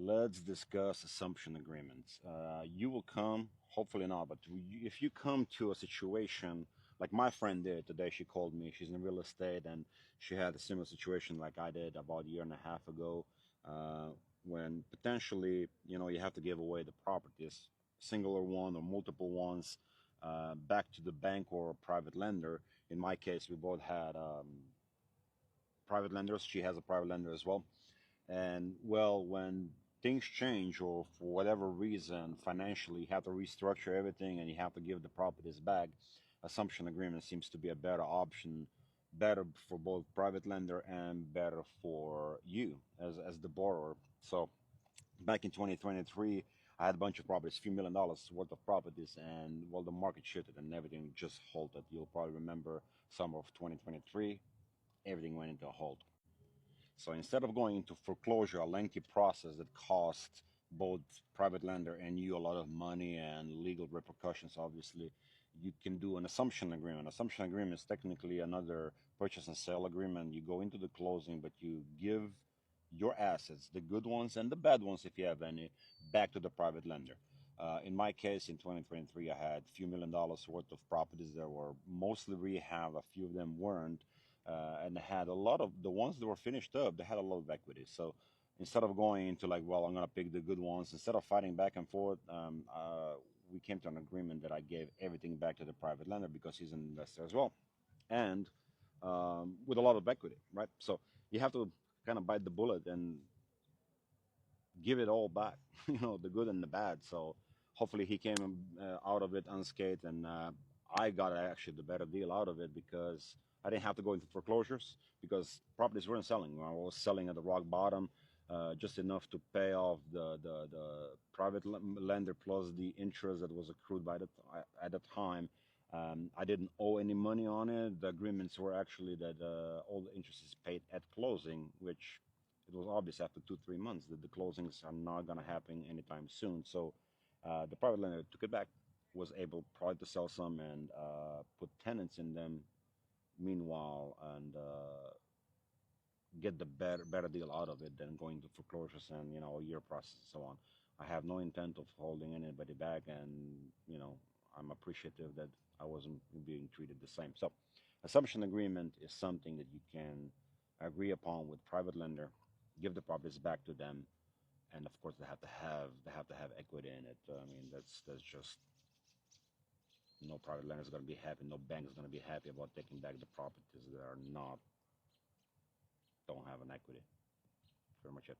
Let's discuss assumption agreements. You will come, hopefully not, but if you come to a situation like my friend did today, she called me. She's in real estate, and she had a similar situation like I did about a year and a half ago, uh, when potentially, you have to give away the properties, singular one or multiple ones, back to the bank or a private lender. In my case, we both had private lenders. She has a private lender as well. And well, when things change or for whatever reason financially you have to restructure everything and you have to give the properties back, assumption agreement seems to be a better option, better for both private lender and better for you as the borrower. So back in 2023, I had a bunch of properties, a few $1 million worth of properties, and well, the market shifted and everything just halted. You'll probably remember summer of 2023, everything went into a halt. So instead of going into foreclosure, a lengthy process that cost both private lender and you a lot of money and legal repercussions, obviously, you can do an assumption agreement. Assumption agreement is technically another purchase and sale agreement. You go into the closing, but you give your assets, the good ones and the bad ones, if you have any, back to the private lender. In my case, in 2023, I had a few $1 million worth of properties that were mostly rehab. A few of them weren't, and had a lot of the ones that were finished up. They had a lot of equity. So instead of going into like, well, I'm gonna pick the good ones, instead of fighting back and forth, we came to an agreement that I gave everything back to the private lender because he's an investor as well, and with a lot of equity, right? So you have to kind of bite the bullet and give it all back, the good and the bad. So hopefully he came out of it unscathed, and I got actually the better deal out of it because I didn't have to go into foreclosures because properties weren't selling. I was selling at the rock bottom, just enough to pay off the private lender plus the interest that was accrued at the time. I didn't owe any money on it. The agreements were actually that all the interest is paid at closing, which it was obvious after 2 3 months that the closings are not going to happen anytime soon. So the private lender took it back, was able probably to sell some and put tenants in them meanwhile, and get the better deal out of it than going to foreclosures and a year process and so on. I have no intent of holding anybody back, and I'm appreciative that I wasn't being treated the same. So assumption agreement is something that you can agree upon with private lender, give the properties back to them, and of course they have to have equity in it. I mean, that's just, no private lender is going to be happy, no bank is going to be happy about taking back the properties that are not don't have an equity. That's pretty much it.